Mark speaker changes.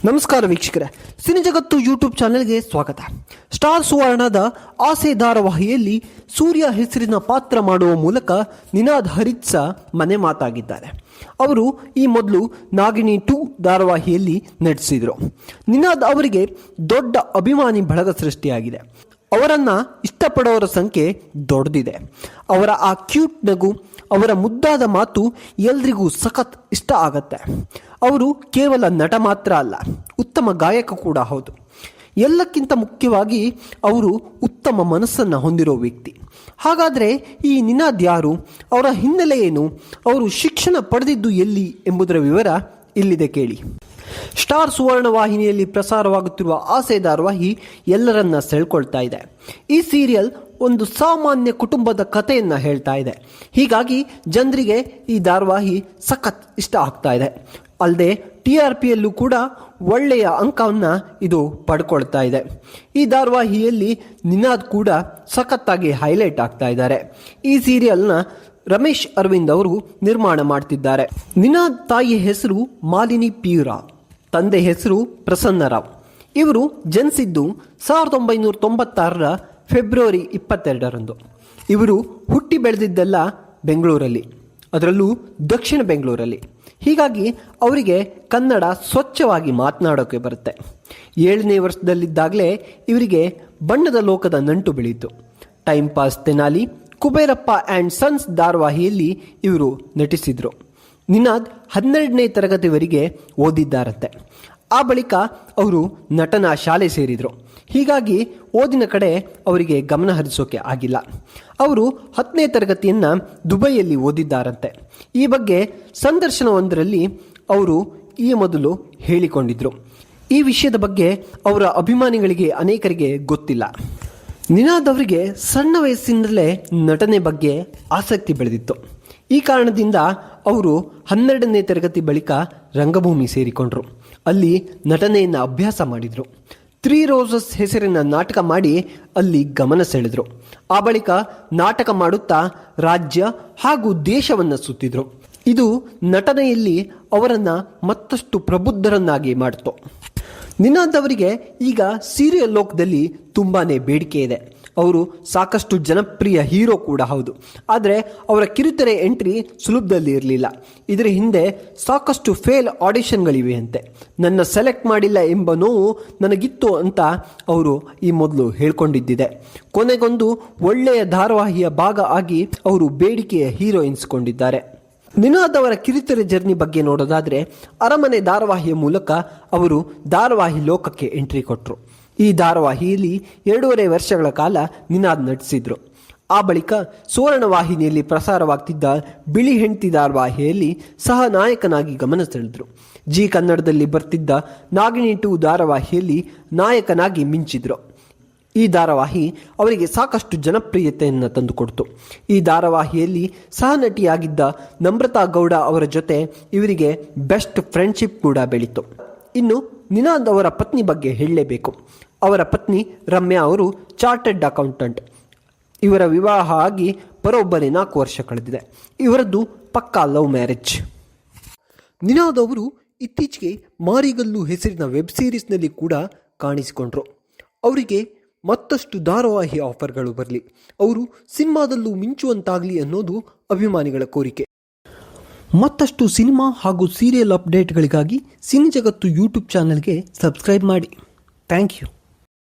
Speaker 1: ನಮಸ್ಕಾರ ವೀಕ್ಷಕರೇ, ಸಿನಿ ಜಗತ್ತು ಯೂಟ್ಯೂಬ್ ಚಾನೆಲ್ಗೆ ಸ್ವಾಗತ. ಸ್ಟಾರ್ ಸುವರ್ಣದ ಆಸೆ ಧಾರಾವಾಹಿಯಲ್ಲಿ ಸೂರ್ಯ ಹೆಸರಿನ ಪಾತ್ರ ಮಾಡುವ ಮೂಲಕ ನಿನಾದ್ ಹರಿತ್ಸ ಮನೆ ಮಾತಾಗಿದ್ದಾರೆ. ಅವರು ಈ ಮೊದಲು ನಾಗಿನಿ 2 ಧಾರಾವಾಹಿಯಲ್ಲಿ ನಟಿಸಿದರು. ನಿನಾದ್ ಅವರಿಗೆ ದೊಡ್ಡ ಅಭಿಮಾನಿ ಬಳಗ ಸೃಷ್ಟಿಯಾಗಿದೆ. ಅವರನ್ನು ಇಷ್ಟಪಡೋರ ಸಂಖ್ಯೆ ದೊಡ್ಡದಿದೆ. ಅವರ ಆ ಕ್ಯೂಟ್ ನಗು, ಅವರ ಮುದ್ದಾದ ಮಾತು ಎಲ್ರಿಗೂ ಸಖತ್ ಇಷ್ಟ ಆಗತ್ತೆ. ಅವರು ಕೇವಲ ನಟ ಮಾತ್ರ ಅಲ್ಲ, ಉತ್ತಮ ಗಾಯಕ ಕೂಡ ಹೌದು. ಎಲ್ಲಕ್ಕಿಂತ ಮುಖ್ಯವಾಗಿ ಅವರು ಉತ್ತಮ ಮನಸ್ಸನ್ನು ಹೊಂದಿರೋ ವ್ಯಕ್ತಿ. ಹಾಗಾದರೆ ಈ ನಿನಾದ್ ಯಾರು, ಅವರ ಹಿನ್ನೆಲೆ ಏನು, ಅವರು ಶಿಕ್ಷಣ ಪಡೆದಿದ್ದು ಎಲ್ಲಿ ಎಂಬುದರ ವಿವರ ಇಲ್ಲಿದೆ ಕೇಳಿ. ಸ್ಟಾರ್ ಸುವರ್ಣ ವಾಹಿನಿಯಲ್ಲಿ ಪ್ರಸಾರವಾಗುತ್ತಿರುವ ಆಸೆ ಧಾರಾವಾಹಿ ಎಲ್ಲರನ್ನ ಸೆಳ್ಕೊಳ್ತಾ ಇದೆ. ಈ ಸೀರಿಯಲ್ ಒಂದು ಸಾಮಾನ್ಯ ಕುಟುಂಬದ ಕಥೆಯನ್ನು ಹೇಳ್ತಾ ಇದೆ. ಹೀಗಾಗಿ ಜನರಿಗೆ ಈ ಧಾರಾವಾಹಿ ಸಖತ್ ಇಷ್ಟ ಆಗ್ತಾ ಇದೆ. ಅಲ್ಲದೆ TRPಯಲ್ಲೂ ಕೂಡ ಒಳ್ಳೆಯ ಅಂಕವನ್ನು ಇದು ಪಡ್ಕೊಳ್ತಾ ಇದೆ. ಈ ಧಾರಾವಾಹಿಯಲ್ಲಿ ನಿನಾದ್ ಕೂಡ ಸಖತ್ತಾಗಿ ಹೈಲೈಟ್ ಆಗ್ತಾ ಇದ್ದಾರೆ. ಈ ಸೀರಿಯಲ್ನ ರಮೇಶ್ ಅರವಿಂದ್ ಅವರು ನಿರ್ಮಾಣ ಮಾಡ್ತಿದ್ದಾರೆ. ನಿನಾದ್ ತಾಯಿ ಹೆಸರು ಮಾಲಿನಿ ಪಿ.ರಾವ್, ತಂದೆ ಹೆಸರು ಪ್ರಸನ್ನರಾವ್. ಇವರು ಜನಿಸಿದ್ದು 1996ರ ಫೆಬ್ರವರಿ 22ರಂದು. ಇವರು ಹುಟ್ಟಿ ಬೆಳೆದಿದ್ದೆಲ್ಲ ಬೆಂಗಳೂರಲ್ಲಿ, ಅದರಲ್ಲೂ ದಕ್ಷಿಣ ಬೆಂಗಳೂರಲ್ಲಿ. ಹೀಗಾಗಿ ಅವರಿಗೆ ಕನ್ನಡ ಸ್ವಚ್ಛವಾಗಿ ಮಾತನಾಡೋಕ್ಕೆ ಬರುತ್ತೆ. 7ನೇ ವರ್ಷದಲ್ಲಿದ್ದಾಗಲೇ ಇವರಿಗೆ ಬಣ್ಣದ ಲೋಕದ ನಂಟು ಬೆಳೆಯಿತು. Time pass Tenali, Kuberappa and sons ಧಾರಾವಾಹಿಯಲ್ಲಿ ಇವರು ನಟಿಸಿದರು. ನಿನಾದ್ 12ನೇ ತರಗತಿವರೆಗೆ ಓದಿದ್ದಾರಂತೆ. ಆ ಬಳಿಕ ಅವರು ನಟನ ಶಾಲೆ ಸೇರಿದರು. ಹೀಗಾಗಿ ಓದಿನ ಕಡೆ ಅವರಿಗೆ ಗಮನ ಹರಿಸೋಕೆ ಆಗಿಲ್ಲ. ಅವರು 10ನೇ ತರಗತಿಯನ್ನು ದುಬೈಯಲ್ಲಿ ಓದಿದ್ದಾರಂತೆ. ಈ ಬಗ್ಗೆ ಸಂದರ್ಶನವೊಂದರಲ್ಲಿ ಅವರು ಈ ಮೊದಲು ಹೇಳಿಕೊಂಡಿದ್ರು. ಈ ವಿಷಯದ ಬಗ್ಗೆ ಅವರ ಅಭಿಮಾನಿಗಳಿಗೆ ಅನೇಕರಿಗೆ ಗೊತ್ತಿಲ್ಲ. ನಿನಾದ್ ಅವರಿಗೆ ಸಣ್ಣ ವಯಸ್ಸಿನಲ್ಲೇ ನಟನೆ ಬಗ್ಗೆ ಆಸಕ್ತಿ ಬೆಳೆದಿತ್ತು. ಈ ಕಾರಣದಿಂದ ಅವರು 12ನೇ ತರಗತಿ ಬಳಿಕ ರಂಗಭೂಮಿ ಸೇರಿಕೊಂಡ್ರು. ಅಲ್ಲಿ ನಟನೆಯನ್ನು ಅಭ್ಯಾಸ ಮಾಡಿದರು. 3 ರೋಸಸ್ ಹೆಸರಿನ ನಾಟಕ ಮಾಡಿ ಅಲ್ಲಿ ಗಮನ ಸೆಳೆದರು. ಆ ಬಳಿಕ ನಾಟಕ ಮಾಡುತ್ತಾ ರಾಜ್ಯ ಹಾಗೂ ದೇಶವನ್ನು ಸುತ್ತಿದ್ರು. ಇದು ನಟನೆಯಲ್ಲಿ ಅವರನ್ನು ಮತ್ತಷ್ಟು ಪ್ರಬುದ್ಧರನ್ನಾಗಿ ಮಾಡಿತು. ನಿನಾದ್ ಅವರಿಗೆ ಈಗ ಸೀರಿಯಲ್ ಲೋಕದಲ್ಲಿ ತುಂಬಾನೇ ಬೇಡಿಕೆ ಇದೆ. ಅವರು ಸಾಕಷ್ಟು ಜನಪ್ರಿಯ ಹೀರೋ ಕೂಡ ಹೌದು. ಆದರೆ ಅವರ ಕಿರುತೆರೆ ಎಂಟ್ರಿ ಸುಲಭದಲ್ಲಿ ಇರಲಿಲ್ಲ. ಇದರ ಹಿಂದೆ ಸಾಕಷ್ಟು ಫೇಲ್ ಆಡಿಷನ್ಗಳಿವೆ ಅಂತೆ. ನನ್ನ ಸೆಲೆಕ್ಟ್ ಮಾಡಿಲ್ಲ ಎಂಬ ನೋವು ನನಗಿತ್ತು ಅಂತ ಅವರು ಈ ಮೊದಲು ಹೇಳ್ಕೊಂಡಿದ್ದಿದೆ. ಕೊನೆಗೊಂದು ಒಳ್ಳೆಯ ಧಾರಾವಾಹಿಯ ಭಾಗ ಆಗಿ ಅವರು ಬೇಡಿಕೆಯ ಹೀರೋ ಎನಿಸಿಕೊಂಡಿದ್ದಾರೆ. ನಿನಾದ್ ಅವರ ಕಿರುತೆರೆ ಜರ್ನಿ ಬಗ್ಗೆ ನೋಡೋದಾದರೆ, ಅರಮನೆ ಧಾರಾವಾಹಿಯ ಮೂಲಕ ಅವರು ಧಾರಾವಾಹಿ ಲೋಕಕ್ಕೆ ಎಂಟ್ರಿ ಕೊಟ್ಟರು. ಈ ಧಾರಾವಾಹಿಯಲ್ಲಿ 2.5 ವರ್ಷಗಳ ಕಾಲ ನಿನಾದ್ ನಟಿಸಿದ್ರು. ಆ ಬಳಿಕ ಸುವರ್ಣ ವಾಹಿನಿಯಲ್ಲಿ ಪ್ರಸಾರವಾಗ್ತಿದ್ದ ಬಿಳಿ ಹೆಂಡತಿ ಧಾರಾವಾಹಿಯಲ್ಲಿ ಸಹ ನಾಯಕನಾಗಿ ಗಮನ ಸೆಳೆದ್ರು. ಜಿ ಕನ್ನಡದಲ್ಲಿ ಬರ್ತಿದ್ದ ನಾಗಿನಿ 2 ಧಾರಾವಾಹಿಯಲ್ಲಿ ನಾಯಕನಾಗಿ ಮಿಂಚಿದ್ರು. ಈ ಧಾರಾವಾಹಿ ಅವರಿಗೆ ಸಾಕಷ್ಟು ಜನಪ್ರಿಯತೆಯನ್ನು ತಂದುಕೊಡ್ತು. ಈ ಧಾರಾವಾಹಿಯಲ್ಲಿ ಸಹ ನಟಿಯಾಗಿದ್ದ ನಮ್ರತಾ ಗೌಡ ಅವರ ಜೊತೆ ಇವರಿಗೆ ಬೆಸ್ಟ್ ಫ್ರೆಂಡ್ಶಿಪ್ ಕೂಡ ಬೆಳೀತು. ಇನ್ನು ನಿನಾದ್ ಅವರ ಪತ್ನಿ ಬಗ್ಗೆ ಹೇಳಲೇಬೇಕು. ಅವರ ಪತ್ನಿ ರಮ್ಯಾ ಅವರು ಚಾರ್ಟರ್ಡ್ ಅಕೌಂಟೆಂಟ್. ಇವರ ವಿವಾಹ ಆಗಿ ಬರೋಬ್ಬರಿ 4 ವರ್ಷ ಕಳೆದಿದೆ. ಇವರದ್ದು ಪಕ್ಕಾ ಲವ್ ಮ್ಯಾರೇಜ್. ನಿನಾದ್ ಅವರು ಇತ್ತೀಚೆಗೆ ಮಾರಿಗಲ್ಲು ಹೆಸರಿನ ವೆಬ್ ಸೀರೀಸ್ನಲ್ಲಿ ಕೂಡ ಕಾಣಿಸಿಕೊಂಡ್ರು. ಅವರಿಗೆ ಮತ್ತಷ್ಟು ಧಾರಾವಾಹಿ ಆಫರ್ಗಳು ಬರಲಿ, ಅವರು ಸಿನಿಮಾದಲ್ಲೂ ಮಿಂಚುವಂತಾಗಲಿ ಅನ್ನೋದು ಅಭಿಮಾನಿಗಳ ಕೋರಿಕೆ. ಮತ್ತಷ್ಟು ಸಿನಿಮಾ ಹಾಗೂ ಸೀರಿಯಲ್ ಅಪ್ಡೇಟ್ಗಳಿಗಾಗಿ ಸಿನಿ ಜಗತ್ತು ಯೂಟ್ಯೂಬ್ ಚಾನಲ್ಗೆ ಸಬ್ಸ್ಕ್ರೈಬ್ ಮಾಡಿ. Thank you.